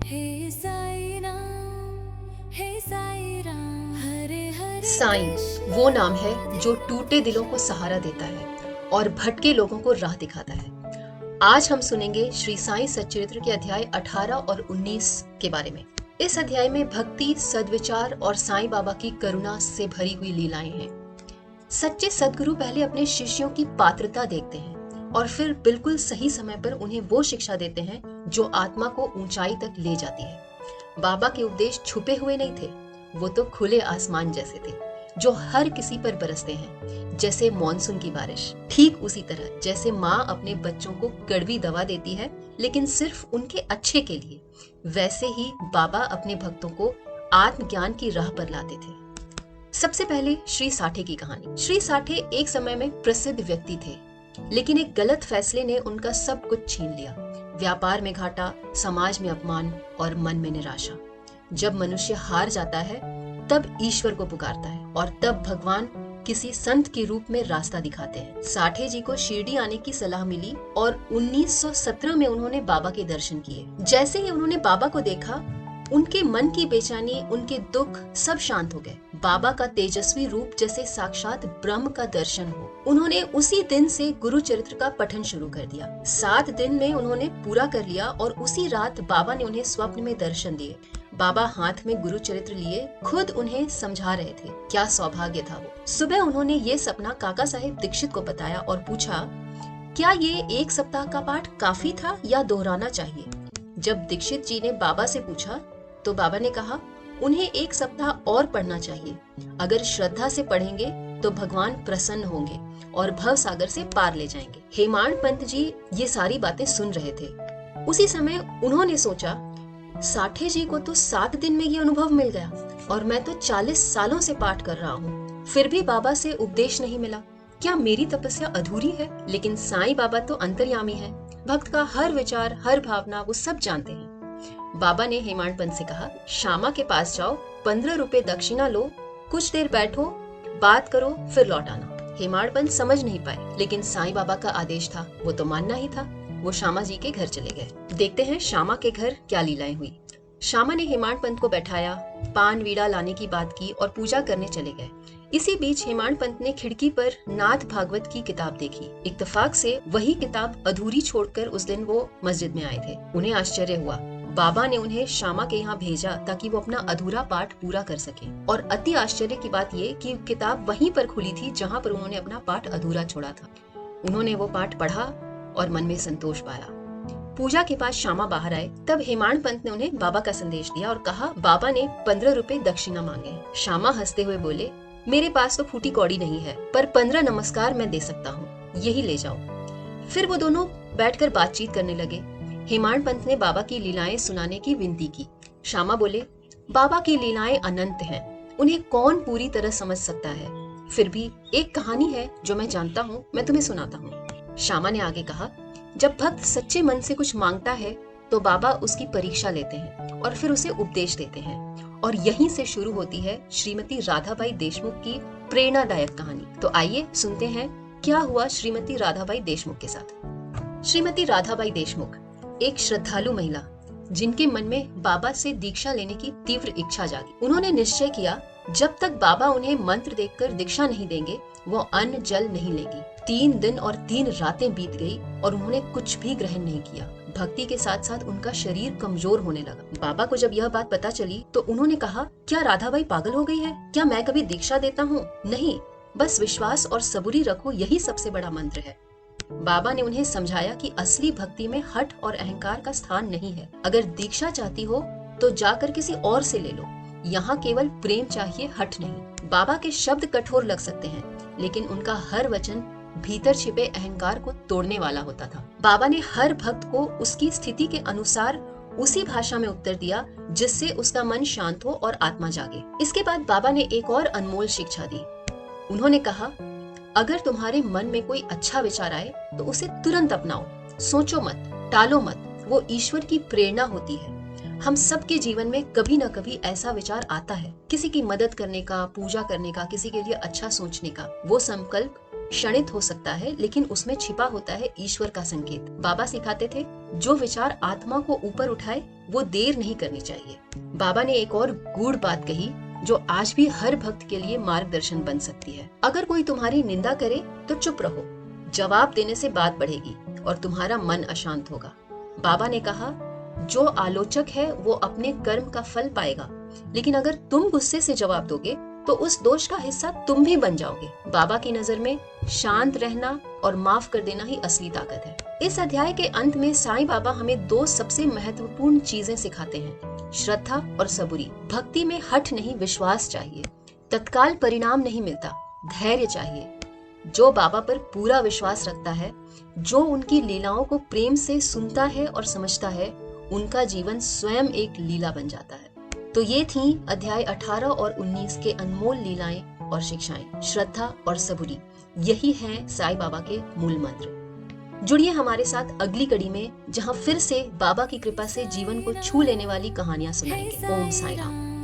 हे साई राम, हे साई राम, हरे हरे साईं वो नाम है जो टूटे दिलों को सहारा देता है और भटके लोगों को राह दिखाता है। आज हम सुनेंगे श्री साईं सच्चरित्र के अध्याय 18 और 19 के बारे में। इस अध्याय में भक्ति, सद्विचार और साईं बाबा की करुणा से भरी हुई लीलाएं हैं। सच्चे सद्गुरु पहले अपने शिष्यों की पात्रता देखते हैं और फिर बिल्कुल सही समय पर उन्हें वो शिक्षा देते हैं जो आत्मा को ऊंचाई तक ले जाती है। बाबा के उपदेश छुपे हुए नहीं थे, वो तो खुले आसमान जैसे थे जो हर किसी पर बरसते हैं, जैसे मॉनसून की बारिश। ठीक उसी तरह जैसे माँ अपने बच्चों को कड़वी दवा देती है लेकिन सिर्फ उनके अच्छे के लिए, वैसे ही बाबा अपने भक्तों को आत्मज्ञान की राह पर लाते थे। सबसे पहले श्री साठे की कहानी। श्री साठे एक समय में प्रसिद्ध व्यक्ति थे, लेकिन एक गलत फैसले ने उनका सब कुछ छीन लिया। व्यापार में घाटा, समाज में अपमान और मन में निराशा। जब मनुष्य हार जाता है तब ईश्वर को पुकारता है और तब भगवान किसी संत के रूप में रास्ता दिखाते हैं। साठे जी को शिरडी आने की सलाह मिली और 1917 में उन्होंने बाबा के दर्शन किए। जैसे ही उन्होंने बाबा को देखा, उनके मन की बेचैनी, उनके दुख सब शांत हो गए। बाबा का तेजस्वी रूप जैसे साक्षात ब्रह्म का दर्शन हो। उन्होंने उसी दिन से गुरु चरित्र का पठन शुरू कर दिया। 7 दिन में उन्होंने पूरा कर लिया और उसी रात बाबा ने उन्हें स्वप्न में दर्शन दिए। बाबा हाथ में गुरु चरित्र लिए खुद उन्हें समझा रहे थे। क्या सौभाग्य था वो। सुबह उन्होंने ये सपना काका साहेब दीक्षित को बताया और पूछा, क्या ये 1 सप्ताह का पाठ काफी था या दोहराना चाहिए? जब दीक्षित जी ने बाबा से पूछा तो बाबा ने कहा, उन्हें 1 सप्ताह और पढ़ना चाहिए। अगर श्रद्धा से पढ़ेंगे तो भगवान प्रसन्न होंगे और भव सागर से पार ले जाएंगे। हेमाड़ पंत जी ये सारी बातें सुन रहे थे। उसी समय उन्होंने सोचा, साठे जी को तो 7 दिन में ये अनुभव मिल गया और मैं तो 40 सालों से पाठ कर रहा हूँ, फिर भी बाबा से उपदेश नहीं मिला। क्या मेरी तपस्या अधूरी है? लेकिन साईं बाबा तो अंतर्यामी है, भक्त का हर विचार, हर भावना वो सब जानते हैं। बाबा ने हेमाड़ पंत से कहा, श्यामा के पास जाओ, 15 रुपए दक्षिणा लो, कुछ देर बैठो, बात करो, फिर लौट आना। हेमाड़ पंत समझ नहीं पाए, लेकिन साईं बाबा का आदेश था, वो तो मानना ही था। वो श्यामा जी के घर चले गए। देखते हैं श्यामा के घर क्या लीलाएं हुई। श्यामा ने हेमाड़ पंत को बैठाया, पान वीड़ा लाने की बात की और पूजा करने चले गए। इसी बीच हेमाड़ पंत ने खिड़की पर नाथ भागवत की किताब देखी। इत्तेफाक से वही किताब अधूरी छोड़कर उस दिन वो मस्जिद में आए थे। उन्हें आश्चर्य हुआ। बाबा ने उन्हें श्यामा के यहाँ भेजा ताकि वो अपना अधूरा पाठ पूरा कर सके। और अति आश्चर्य की बात ये कि किताब वहीं पर खुली थी जहाँ पर उन्होंने अपना पाठ अधूरा छोड़ा था। उन्होंने वो पाठ पढ़ा और मन में संतोष पाया। पूजा के बाद श्यामा बाहर आए, तब हेमाड़ पंत ने उन्हें बाबा का संदेश दिया और कहा, बाबा ने 15 रुपए दक्षिणा मांगे। श्यामा हंसते हुए बोले, मेरे पास तो फूटी कौड़ी नहीं है, पर 15 नमस्कार मैं दे सकता हूँ, यही ले जाओ। फिर वो दोनों बैठकर बातचीत करने लगे। हेमाड़ पंत ने बाबा की लीलाएं सुनाने की विनती की। श्यामा बोले, बाबा की लीलाएं अनंत हैं, उन्हें कौन पूरी तरह समझ सकता है। फिर भी एक कहानी है जो मैं जानता हूँ, मैं तुम्हें सुनाता हूँ। श्यामा ने आगे कहा, जब भक्त सच्चे मन से कुछ मांगता है तो बाबा उसकी परीक्षा लेते हैं और फिर उसे उपदेश देते हैं। और यहीं से शुरू होती है श्रीमती राधाबाई देशमुख की प्रेरणादायक कहानी। तो आइए सुनते हैं क्या हुआ श्रीमती राधाबाई देशमुख के साथ। श्रीमती राधाबाई देशमुख एक श्रद्धालु महिला, जिनके मन में बाबा से दीक्षा लेने की तीव्र इच्छा जागी। उन्होंने निश्चय किया, जब तक बाबा उन्हें मंत्र देकर दीक्षा नहीं देंगे वो अन्न जल नहीं लेगी। 3 दिन और 3 रातें बीत गई और उन्होंने कुछ भी ग्रहण नहीं किया। भक्ति के साथ साथ उनका शरीर कमजोर होने लगा। बाबा को जब यह बात पता चली तो उन्होंने कहा, क्या राधाबाई पागल हो गई है? क्या मैं कभी दीक्षा देता हूँ? नहीं, बस विश्वास और सबूरी रखो, यही सबसे बड़ा मंत्र है। बाबा ने उन्हें समझाया कि असली भक्ति में हठ और अहंकार का स्थान नहीं है। अगर दीक्षा चाहती हो तो जाकर किसी और से ले लो, यहाँ केवल प्रेम चाहिए, हठ नहीं। बाबा के शब्द कठोर लग सकते हैं, लेकिन उनका हर वचन भीतर छिपे अहंकार को तोड़ने वाला होता था। बाबा ने हर भक्त को उसकी स्थिति के अनुसार उसी भाषा में उत्तर दिया जिससे उसका मन शांत हो और आत्मा जागे। इसके बाद बाबा ने एक और अनमोल शिक्षा दी। उन्होंने कहा, अगर तुम्हारे मन में कोई अच्छा विचार आए तो उसे तुरंत अपनाओ, सोचो मत, टालो मत, वो ईश्वर की प्रेरणा होती है। हम सबके जीवन में कभी न कभी ऐसा विचार आता है, किसी की मदद करने का, पूजा करने का, किसी के लिए अच्छा सोचने का। वो संकल्प क्षणिक हो सकता है, लेकिन उसमें छिपा होता है ईश्वर का संकेत। बाबा सिखाते थे, जो विचार आत्मा को ऊपर उठाए वो देर नहीं करनी चाहिए। बाबा ने एक और गूढ़ बात कही जो आज भी हर भक्त के लिए मार्गदर्शन बन सकती है। अगर कोई तुम्हारी निंदा करे तो चुप रहो, जवाब देने से बात बढ़ेगी और तुम्हारा मन अशांत होगा। बाबा ने कहा, जो आलोचक है वो अपने कर्म का फल पाएगा, लेकिन अगर तुम गुस्से से जवाब दोगे तो उस दोष का हिस्सा तुम भी बन जाओगे। बाबा की नजर में शांत रहना और माफ कर देना ही असली ताकत है। इस अध्याय के अंत में साईं बाबा हमें दो सबसे महत्वपूर्ण चीजें सिखाते हैं, श्रद्धा और सबूरी। भक्ति में हठ नहीं, विश्वास चाहिए। तत्काल परिणाम नहीं मिलता, धैर्य चाहिए। जो बाबा पर पूरा विश्वास रखता है, जो उनकी लीलाओं को प्रेम से सुनता है और समझता है, उनका जीवन स्वयं एक लीला बन जाता है। तो ये थी अध्याय 18 और 19 के अनमोल लीलाएं और शिक्षाएं, श्रद्धा और सबूरी। यही है साईं बाबा के मूल मंत्र। जुड़िए हमारे साथ अगली कड़ी में, जहां फिर से बाबा की कृपा से जीवन को छू लेने वाली कहानियां सुनाएंगे। ओम साईं राम।